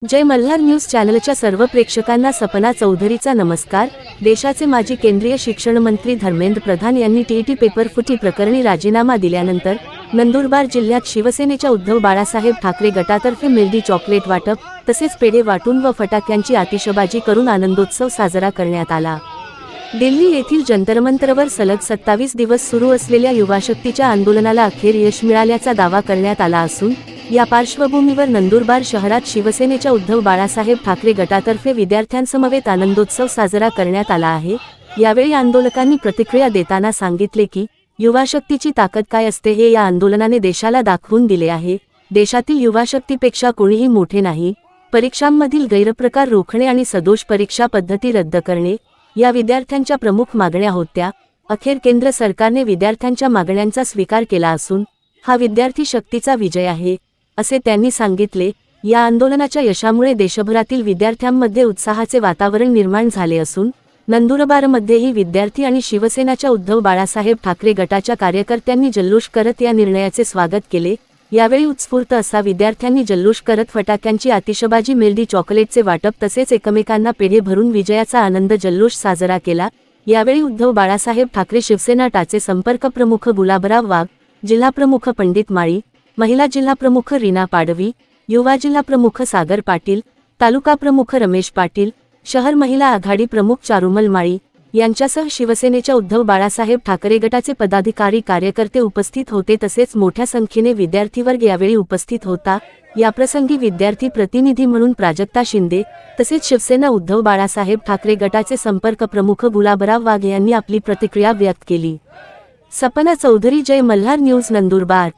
जय Malhar news चॅनलच्या सर्व प्रेक्षकांना सपना चौधरीचा नमस्कार। देशाचे माजी केंद्रीय शिक्षण मंत्री धर्मेंद्र प्रधान यांनी टीईटी पेपर फुटी प्रकरणी राजीनामा दिल्यानंतर नंदुरबार जिल्ह्यात शिवसेनेच्या उद्धव बाळासाहेब ठाकरे गटातर्फे मिल्डी चॉकलेट वाटप तसेच पेढे वाटून व फटाक्यांची आतिषबाजी करून आनंदोत्सव साजरा करण्यात आला। दिल्ली येथील जंतरमंतरवर सलग 27 दिवस सुरू असलेल्या युवाशक्तीच्या आंदोलनाला अखेर यश मिळाल्याचा दावा करण्यात आला असून या पार्श्वभूमीवर नंदुरबार शहरात शिवसेनेच्या उद्धव बाळासाहेब ठाकरे गटातर्फे विद्यार्थ्यांसमवेत आनंदोत्सव साजरा करण्यात आला आहे। यावेळी आंदोलकांनी प्रतिक्रिया देताना सांगितले की युवाशक्तीची ताकद काय असते हे या आंदोलनाने देशाला दाखवून दिले आहे। देशातील युवाशक्तीपेक्षा कोणीही मोठे नाही। परीक्षांमधील गैरप्रकार रोखणे आणि सदोष परीक्षा पद्धती रद्द करणे या विद्यार्थ्यांच्या प्रमुख मागण्या होत्या। अखेर केंद्र सरकारने विद्यार्थ्यांच्या मागण्यांचा स्वीकार केला असून हा विद्यार्थी शक्तीचा विजय आहे असे त्यांनी सांगितले। या आंदोलनाच्या यशामुळे देशभरातील विद्यार्थ्यांमध्ये उत्साहाचे वातावरण निर्माण झाले असून नंदुरबारमध्येही विद्यार्थी आणि शिवसेनेच्या उद्धव बाळासाहेब ठाकरे गटाच्या कार्यकर्त्यांनी जल्लोष करत या निर्णयाचे स्वागत केले। यावेळी उत्स्फूर्त असा विद्यार्थ्यांनी जल्लोष करत फटाक्यांची आतिषबाजी मिल्डी चॉकलेटचे वाटप तसेच एकमेकांना पेढे भरून विजयाचा आनंद जल्लोष साजरा केला। यावेळी उद्धव बाळासाहेब ठाकरे शिवसेना टाचे संपर्क प्रमुख गुलाबराव वाघ, जिल्हा प्रमुख पंडित माळी, महिला जिल्हा प्रमुख रीना पाडवी, युवा जिल्हा प्रमुख सागर पाटील, तालुका प्रमुख रमेश पाटील, शहर महिला आघाडी प्रमुख चारुमल माळी यांच्यासह शिवसेनेच्या उद्धव बाळासाहेब ठाकरे गटाचे पदाधिकारी कार्यकर्ते उपस्थित होते। तसेच मोठ्या संख्येने विद्यार्थीवर्ग यावेळी उपस्थित होता। याप्रसंगी विद्यार्थी प्रतिनिधी म्हणून प्राजक्ता शिंदे तसेच शिवसेना उद्धव बाळासाहेब ठाकरे गटाचे संपर्क प्रमुख गुलाबराव वाघ यांनी आपली प्रतिक्रिया व्यक्त केली। सपना चौधरी, जय मल्हार न्यूज, नंदुरबार।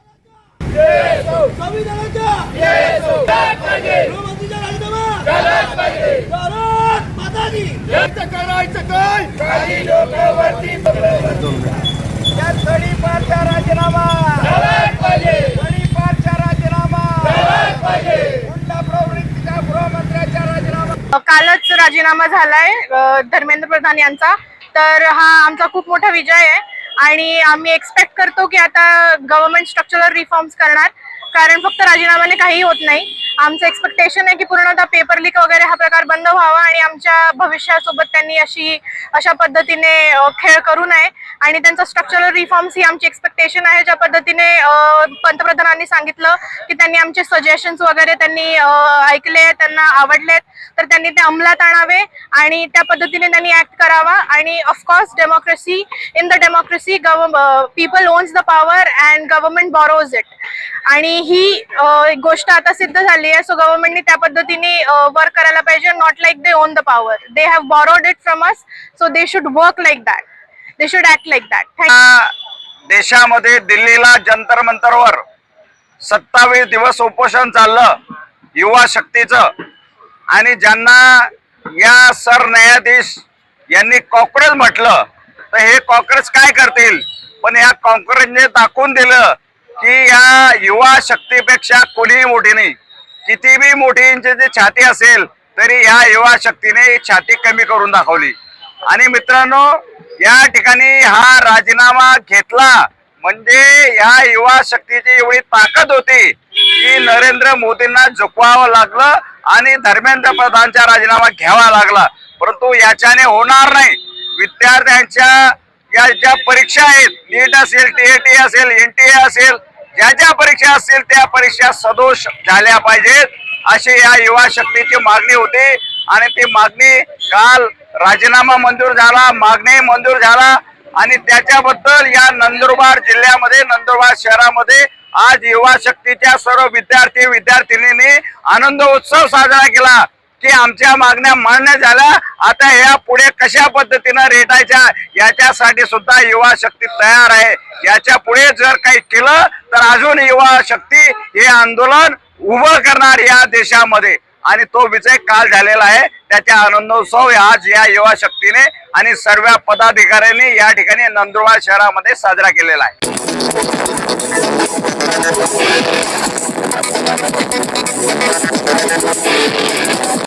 कालच राजीनामा झालाय धर्मेंद्र प्रधान यांचा, तर हा आमचा खूप मोठा विजय आहे आणि आम्ही एक्सपेक्ट करतो की आता गव्हर्नमेंट स्ट्रक्चरल रिफॉर्म्स करणार, कारण फक्त राजीनाम्याने काही होत नाही। आमचं एक्सपेक्टेशन आहे की पूर्णतः पेपर लीक वगैरे हा प्रकार बंद व्हावा आणि आमच्या भविष्यासोबत त्यांनी अशा पद्धतीने खेळ करू नये आणि त्यांचा स्ट्रक्चरल रिफॉर्म्स ही आमची एक्सपेक्टेशन आहे। ज्या पद्धतीने पंतप्रधानांनी सांगितलं की त्यांनी आमचे सजेशन्स वगैरे त्यांनी ऐकले, त्यांना आवडलेत, तर त्यांनी ते अंमलात आणावे आणि त्या पद्धतीने त्यांनी ऍक्ट करावा। आणि of course democracy, in the democracy people owns the power and government borrows it, आणि ही गोष्ट आता सिद्ध झाली आहे। सो गव्हर्नमेंटने त्या पद्धतीने वर्क करायला पाहिजे, not like they on the power, they have borrowed it from us, so they should work like that, they should act like that. देशामध्ये दिल्लीला जंतर मंतरवर 27 दिवस उपोषण चाललं युवा शक्तीचं, आणि ज्यांना या सरन्यायाधीश यांनी कॉक्रोच म्हटलं तर हे कॉक्रोच काय करतील, पण या कॉक्रोचने दाखवून दिलं की या युवा शक्तीपेक्षा कोणीही मोठी नाही। कितीही मोठी जी छाती असेल तरी या युवा शक्तीने छाती कमी करून दाखवली। आणि मित्रांनो, या ठिकाणी हा राजीनामा घेतला म्हणजे या युवा शक्तीची एवढी ताकद होती की नरेंद्र मोदींना झुकवावं लागलं आणि धर्मेंद्र प्रधानचा राजीनामा घ्यावा लागला। परंतु याच्याने होणार नाही। विद्यार्थ्यांच्या या ज्या परीक्षा आहेत, नीट असेल, टीएटी असेल, एनटीए असेल, ज्या ज्या परीक्षा असतील त्या परीक्षा सदोष झाल्या पाहिजेत अशी या युवा शक्तीची मागणी होती। आणि ती मागणी काल राजीनामा मंजूर झाला, मागणी मंजूर झाला, आणि त्याच्याबद्दल या नंदुरबार जिल्ह्यामध्ये, नंदुरबार शहरामध्ये आज युवा शक्तीच्या सर्व विद्यार्थी विद्यार्थिनींनी आनंदोत्सव साजरा केला की आमच्या मागण्या मान्य झाल्या। आता या पुढे कशा पद्धतीने रेटायच्या याच्यासाठी सुद्धा युवा शक्ती तयार आहे। याच्या पुढे जर काही केलं तर अजून युवा शक्ती हे आंदोलन उभं करणार या देशामध्ये, आणि तो विजय काल झालेला आहे। त्याचा आनंदोत्सव आज या युवा शक्तीने आणि सर्व पदाधिकाऱ्यांनी या ठिकाणी नंदुरबार शहरामध्ये साजरा केलेला आहे।